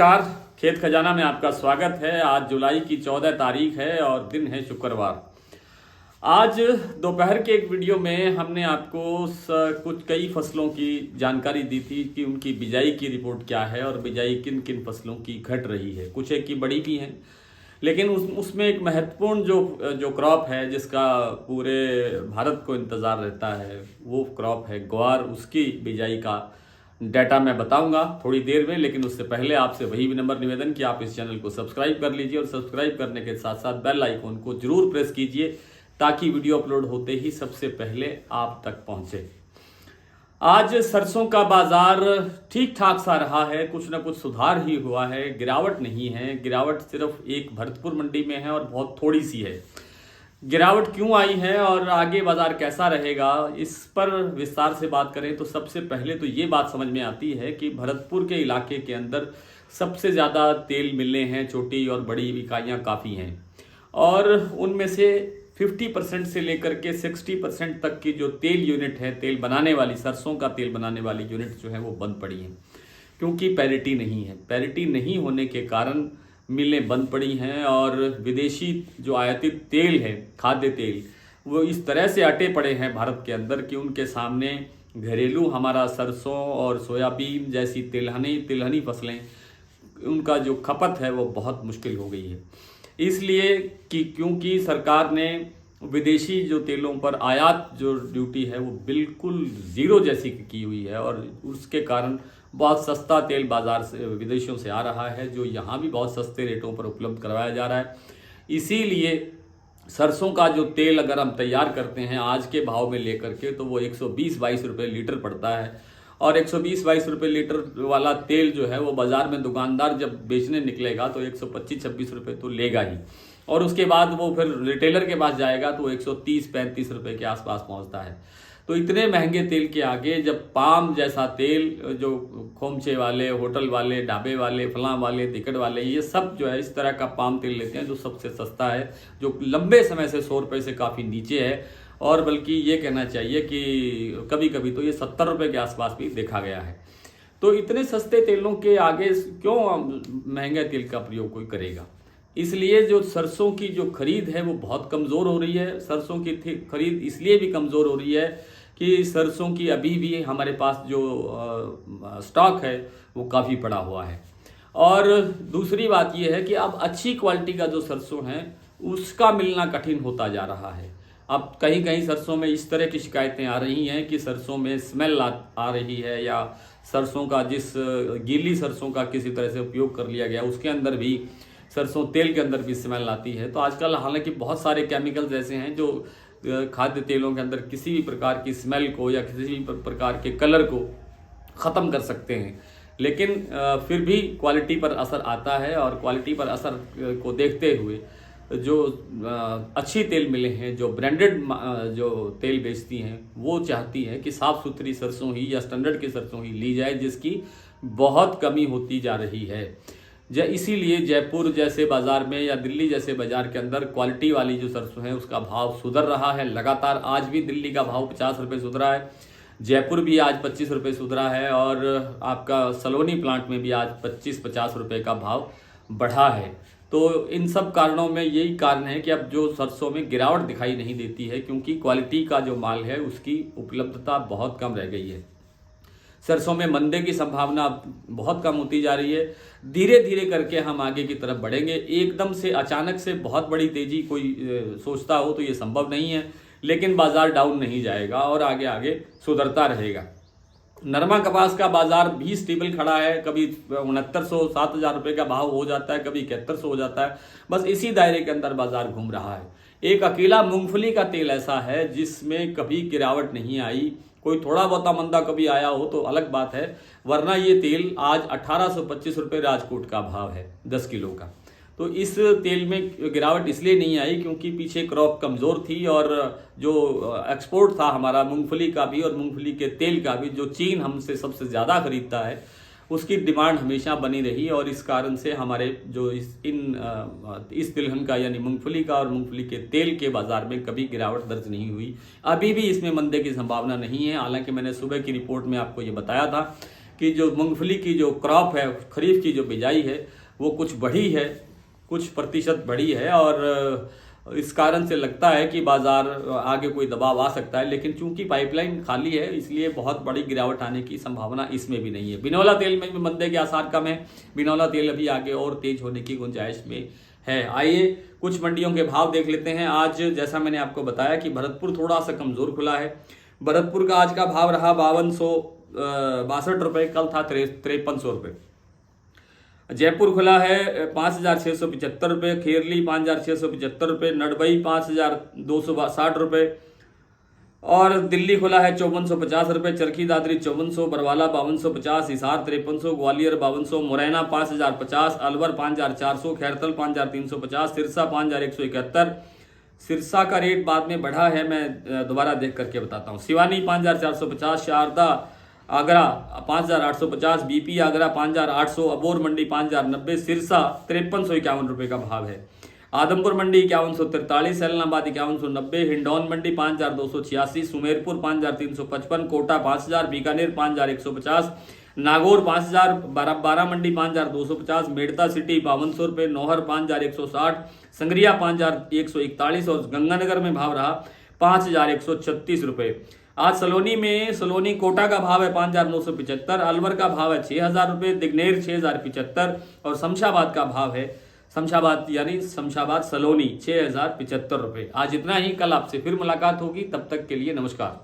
नमस्कार। खेत खजाना में आपका स्वागत है। आज जुलाई की 14 तारीख है और दिन है शुक्रवार। आज दोपहर के एक वीडियो में हमने आपको कुछ कई फसलों की जानकारी दी थी कि उनकी बिजाई की रिपोर्ट क्या है और बिजाई किन किन फसलों की घट रही है। कुछ एक की बड़ी भी हैं, लेकिन उसमें एक महत्वपूर्ण जो क्रॉप है जिसका पूरे भारत को इंतज़ार रहता है वो क्रॉप है ग्वार। उसकी बिजाई का डाटा मैं बताऊंगा थोड़ी देर में, लेकिन उससे पहले आपसे वही विनम्र निवेदन कि आप इस चैनल को सब्सक्राइब कर लीजिए और सब्सक्राइब करने के साथ साथ बेल आइकन को जरूर प्रेस कीजिए ताकि वीडियो अपलोड होते ही सबसे पहले आप तक पहुंचे। आज सरसों का बाजार ठीक ठाक सा रहा है, कुछ ना कुछ सुधार ही हुआ है, गिरावट नहीं है। गिरावट सिर्फ एक भरतपुर मंडी में है और बहुत थोड़ी सी है। गिरावट क्यों आई है और आगे बाजार कैसा रहेगा, इस पर विस्तार से बात करें तो सबसे पहले तो ये बात समझ में आती है कि भरतपुर के इलाके के अंदर सबसे ज़्यादा तेल मिलें हैं, छोटी और बड़ी इकाइयाँ काफ़ी हैं और उनमें से 50% से लेकर के 60% तक की जो तेल यूनिट है, तेल बनाने वाली, सरसों का तेल बनाने वाली यूनिट जो है वो बंद पड़ी हैं क्योंकि पैरिटी नहीं है। पैरिटी नहीं होने के कारण मिलें बंद पड़ी हैं और विदेशी जो आयातित तेल है, खाद्य तेल, वो इस तरह से अटे पड़े हैं भारत के अंदर कि उनके सामने घरेलू हमारा सरसों और सोयाबीन जैसी तिलहनी फसलें, उनका जो खपत है वो बहुत मुश्किल हो गई है। इसलिए कि क्योंकि सरकार ने विदेशी जो तेलों पर आयात जो ड्यूटी है वो बिल्कुल ज़ीरो जैसी की हुई है और उसके कारण बहुत सस्ता तेल बाज़ार से विदेशों से आ रहा है, जो यहाँ भी बहुत सस्ते रेटों पर उपलब्ध करवाया जा रहा है। इसीलिए सरसों का जो तेल अगर हम तैयार करते हैं आज के भाव में लेकर के तो वो 120-22 रुपये लीटर पड़ता है और 120-22 रुपये लीटर वाला तेल जो है वो बाज़ार में दुकानदार जब बेचने निकलेगा तो 125-26 रुपये तो लेगा ही और उसके बाद वो फिर रिटेलर के पास जाएगा तो 130-35 रुपये के आसपास पहुंचता है। तो इतने महंगे तेल के आगे जब पाम जैसा तेल, जो खोमचे वाले, होटल वाले, ढाबे वाले, फलां वाले, टिकट वाले, ये सब जो है इस तरह का पाम तेल लेते हैं जो सबसे सस्ता है, जो लंबे समय से 100 रुपये से काफ़ी नीचे है और बल्कि ये कहना चाहिए कि कभी कभी तो ये 70 रुपये के आसपास भी देखा गया है। तो इतने सस्ते तेलों के आगे क्यों महंगे तेल का प्रयोग कोई करेगा। इसलिए जो सरसों की जो खरीद है वो बहुत कमज़ोर हो रही है। सरसों की खरीद इसलिए भी कमज़ोर हो रही है कि सरसों की अभी भी हमारे पास जो स्टॉक है वो काफ़ी पड़ा हुआ है। और दूसरी बात ये है कि अब अच्छी क्वालिटी का जो सरसों है उसका मिलना कठिन होता जा रहा है। अब कहीं कहीं सरसों में इस तरह की शिकायतें आ रही हैं कि सरसों में स्मेल आ रही है या सरसों का जिस गीली सरसों का किसी तरह से उपयोग कर लिया गया उसके अंदर भी, सरसों तेल के अंदर भी स्मेल आती है। तो आजकल हालांकि बहुत सारे केमिकल्स ऐसे हैं जो खाद्य तेलों के अंदर किसी भी प्रकार की स्मेल को या किसी भी प्रकार के कलर को ख़त्म कर सकते हैं, लेकिन फिर भी क्वालिटी पर असर आता है और क्वालिटी पर असर को देखते हुए जो अच्छी तेल मिले हैं, जो ब्रांडेड जो तेल बेचती हैं, वो चाहती हैं कि साफ़ सुथरी सरसों ही या स्टैंडर्ड की सरसों ही ली जाए जिसकी बहुत कमी होती जा रही है। इसीलिए जयपुर जैसे बाज़ार में या दिल्ली जैसे बाज़ार के अंदर क्वालिटी वाली जो सरसों है उसका भाव सुधर रहा है लगातार। आज भी दिल्ली का भाव 50 रुपये सुधरा है, जयपुर भी आज 25 रुपये सुधरा है और आपका सलोनी प्लांट में भी आज 25-50 रुपये का भाव बढ़ा है। तो इन सब कारणों में यही कारण है कि अब जो सरसों में गिरावट दिखाई नहीं देती है क्योंकि क्वालिटी का जो माल है उसकी उपलब्धता बहुत कम रह गई है। सरसों में मंदे की संभावना बहुत कम होती जा रही है। धीरे धीरे करके हम आगे की तरफ बढ़ेंगे। एकदम से अचानक से बहुत बड़ी तेजी कोई सोचता हो तो ये संभव नहीं है, लेकिन बाजार डाउन नहीं जाएगा और आगे आगे सुधरता रहेगा। नरमा कपास का बाजार भी स्टेबल खड़ा है, कभी 6900-7000 रुपये का भाव हो जाता है, कभी 7100 हो जाता है। बस इसी दायरे के अंदर बाजार घूम रहा है। एक अकेला मूंगफली का तेल ऐसा है जिसमें कभी गिरावट नहीं आई। कोई थोड़ा बहुत मंदा कभी आया हो तो अलग बात है, वरना ये तेल आज 1825 रुपये राजकोट का भाव है 10 किलो का। तो इस तेल में गिरावट इसलिए नहीं आई क्योंकि पीछे क्रॉप कमज़ोर थी और जो एक्सपोर्ट था हमारा मूंगफली का भी और मूंगफली के तेल का भी, जो चीन हमसे सबसे ज़्यादा खरीदता है, उसकी डिमांड हमेशा बनी रही और इस कारण से हमारे जो इस तिलहन का यानी मूंगफली का और मूंगफली के तेल के बाज़ार में कभी गिरावट दर्ज नहीं हुई। अभी भी इसमें मंदे की संभावना नहीं है। हालांकि मैंने सुबह की रिपोर्ट में आपको ये बताया था कि जो मूंगफली की जो क्रॉप है, खरीफ की जो बिजाई है, वो कुछ बढ़ी है, कुछ प्रतिशत बढ़ी है और इस कारण से लगता है कि बाजार आगे कोई दबाव आ सकता है। लेकिन चूंकि पाइपलाइन खाली है इसलिए बहुत बड़ी गिरावट आने की संभावना इसमें भी नहीं है। बिनौला तेल में भी मंदे के आसार कम है, बिनौला तेल अभी आगे और तेज होने की गुंजाइश में है। आइए कुछ मंडियों के भाव देख लेते हैं। आज जैसा मैंने आपको बताया कि भरतपुर थोड़ा सा कमजोर खुला है। भरतपुर का आज का भाव रहा 5262 रुपये, कल था 5300 रुपये। जयपुर खुला है 5675 रुपये, खेरली 5675 रुपये, नडबई 5260 रुपये और दिल्ली खुला है 5450 रुपये, चरखी दादरी 5400, बरवाला 5250, हिसार 5300, ग्वालियर 5200, मुरैना 5050, अलवर 5400, खैरतल 5350, सिरसा 5171। सिरसा का रेट बाद में बढ़ा है, मैं दोबारा देख करके बताता हूँ। सिवानी 5450, शारदा आगरा 5850, बीपी आगरा 5800, अबोर मंडी 5090, सिरसा 5351 रुपये का भाव है। आदमपुर मंडी 5143, ऐलनाबाद 5190, हिंडौन मंडी 5286, सुमेरपुर 5355, कोटा 5000, बीकानेर 5150, नागौर 5000, बारह मंडी 5250, मेड़ता सिटी 5200 रुपये, नौहर 5160, संगरिया 5141 और गंगानगर में भाव रहा 5136 रुपये। आज सलोनी कोटा का भाव है 5975, अलवर का भाव है 6000 रुपये, दिग्नेर 6075 और शमशाबाद का भाव है शमशाबाद सलोनी 6075 रुपये। आज इतना ही, कल आपसे फिर मुलाकात होगी, तब तक के लिए नमस्कार।